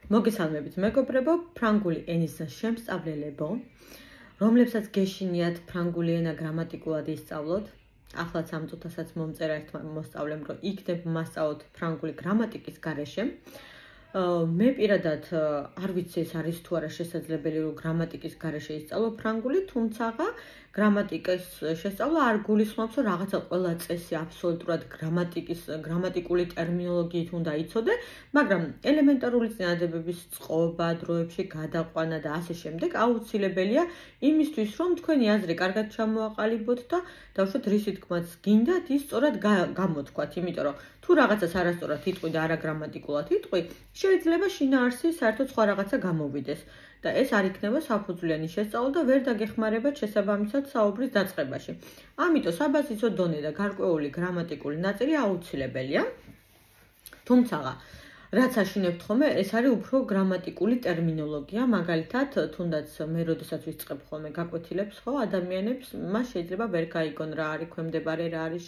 მოგესალმებით მეგობრებო, ფრანგული ენის შემსწავლელებო, რომლებსაც გეშინიათ ფრანგული ენა გრამატიკულად ისწავლოთ. Ახლაც ამ წუთასაც მომწერა ერთმა მოსწავლემ, რომ იქნებ მასწავლოთ ფრანგული გრამატიკის გარეშე. მე პირადად არ ვიცი ეს არის თუ არა შესაძლებელი, რომ გრამატიკის გარეშე ისწავლო ფრანგული, თუმცა გრამატიკის შესწავლა არ გულისხმობს, რომ რაღაცა ყველა წესი აბსოლუტურად გრამატიკული ტერმინოლოგიით უნდა იცოდე, მაგრამ ელემენტარული წინადადებების წყობა, დროებში გადაყვანა და ასე შემდეგ აუცილებელია იმისთვის, რომ თქვენი აზრი კარგად ჩამოაყალიბოთ და დავუშვათ რისი თქმაც გინდათ, ის სწორად გამოთქვათ, იმიტომ რომ თუ რაღაცას არასწორად იტყვი და არაგრამატიკულად იტყვი, შეიძლება შინაარსი საერთოდ სხვა რაღაცა გამოვიდეს და ეს არ იქნება საფუძვლიანი შესწავლა და ვერ დაგეხმარებათ შესაბამისად საუბრის დაწყებაში. ამიტომ საბაზისო დონე და გარკვეული გრამატიკული ნაწილი აუცილებელია. თუმცა რაც აშინებთ ხოლმე, ეს არის უფრო გრამატიკული ტერმინოლოგია, მაგალითად, თუნდაც მე როდესაც ვიწყებ ხოლმე გაკვეთილებს, ხო, ადამიანებს, მას შეიძლება ვერ გაიგონ რა არის ქვემდებარე, რა არის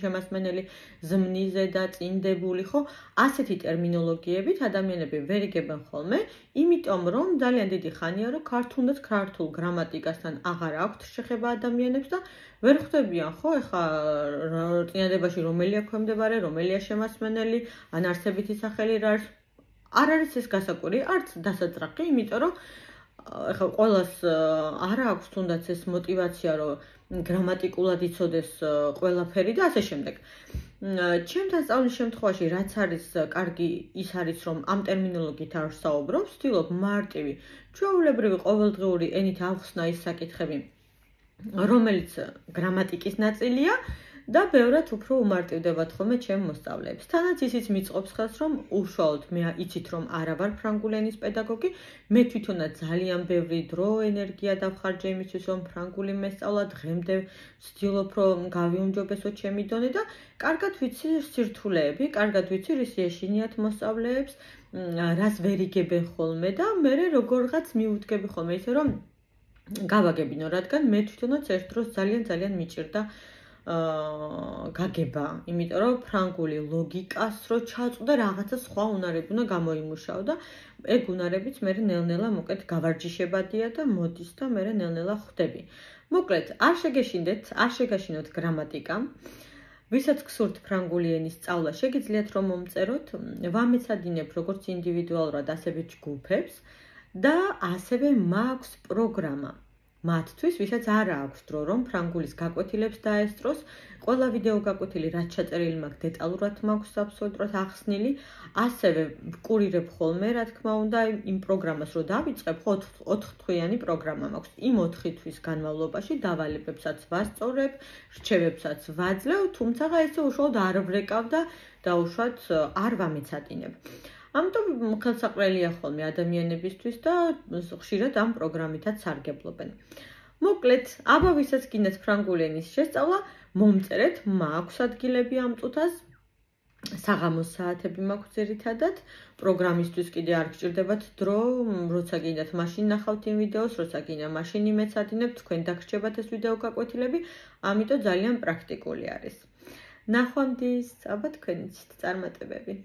შემასმენელი, ზმნიზე და წინდებული, ხო? ასეთი ტერმინოლოგიებით ადამიანები ვერ იგებენ ხოლმე, იმიტომ რომ ძალიან დიდი ხანია, რომ ქართულ გრამატიკასთან აღარ აქვთ შეხება ადამიანებს და ვერ ხვდებიან, ხო, ეხა წინადებაში რომელია ქვემდებარე, რომელია შემასმენელი, ან არსებითი სახელი რა არის. არ არის ეს გასაკვირი, არც დასაძრახი, იმიტომ რომ ეხა ყველას არ აქვს თუნდაც ეს мотиваცია, რომ გრამატიკულად იცოდეს ყველაფერი და ასე შემდეგ. ჩემთან სწავლის შემთხვევაში რაც არის კარგი ის არის, რომ ამ ტერმინოლოგიით არ ვსაუბრობ, ვცდილობ მარტივი, ჩვეულებრივი ყოველდღიური ენით ავხსნა ის საკითხები, რომელიც გრამატიკის ნაწილია და ბევრად უფრო უმარტივდებათ ხოლმე ჩემ მოსწავლეებს. თანაც ისიც მიწყობს ხელს, რომ უშუალოდ მე იცით, რომ არა ვარ ფრანგული ენის პედაგოგი, მე თვითონაც ძალიან ბევრი დრო, ენერგია დავხარჯე იმისთვის, რომ ფრანგული მესწავლა, დღემდე ვცდილობ, რომ გავიუმჯობესო ჩემი დონე და კარგად ვიცი სირთულეები, კარგად ვიცი რის ეშინიათ მოსწავლეებს, რას ვერ იგებენ ხოლმე და მე როგორღაც მიუდგები ხოლმე ისე, რომ გავაგებინო, რადგან მე თვითონაც ერთ დროს ძალიან მიჭირდა გაგება, იმიტომ რომ ფრანგული ლოგიკას რო ჩაწვდა რაღაცა სხვა უნარები უნდა გამოიმუშაო და ეგ უნარებიც მე ნელ-ნელა მოკეთ გავარჯიშებადია და მოდის და მე ნელ-ნელა ხვდები. მოკლედ, არ შეგაშინოთ გრამატიკა. ვისაც გსურთ ფრანგული ენის სწავლა, შეგიძლიათ რომ მომწეროთ, ვამეცადინებ როგორც ინდივიდუალურად, ასევე ჯგუფებს და ასევე მაქვს პროგრამა. მათთვის, ვისაც არ აქვს დრო, რომ ფრანგულის გაკვეთილებს დაესწროს, ყველა ვიდეო გაკვეთილი რაც ჩაწერილი მაქვს, დეტალურად მაქვს აბსოლუტურად ახსნილი, ასევე ვკურირებ ხოლმე, რა თქმა უნდა, იმ პროგრამას რო დავიწყებ, 4 თვიანი პროგრამა მაქვს. იმ 4 თვის განმავლობაში დავალებებსაც ვასწორებ, რჩევებსაც ვაძლევ, თუმცა ესე უშუალოდ არ ვრეკავ და დაუშვათ არ ვამეცადინებ. ამიტომ ხელსაყრელია ხოლმე ადამიანებისთვის და ხშირად ამ პროგრამითაც სარგებლობენ. მოკლედ, აბა ვისაც გინდათ ფრანგული ენის შესწავლა, მომწერეთ, მაქვს ადგილები ამ წუთას, საღამოს საათები მაქვს ძირითადად, პროგრამისთვის კიდე არ გჭირდებათ დრო, როცა გინდათ მაშინ ნახავთ იმ ვიდეოს, როცა გინდა მაშინ იმეცადინებთ, თქვენ დაგრჩებათ ეს ვიდეო გაკვეთილები, ამიტომ ძალიან პრაქტიკული არის. ნახვამდის, აბა თქვენიც წარმატებები.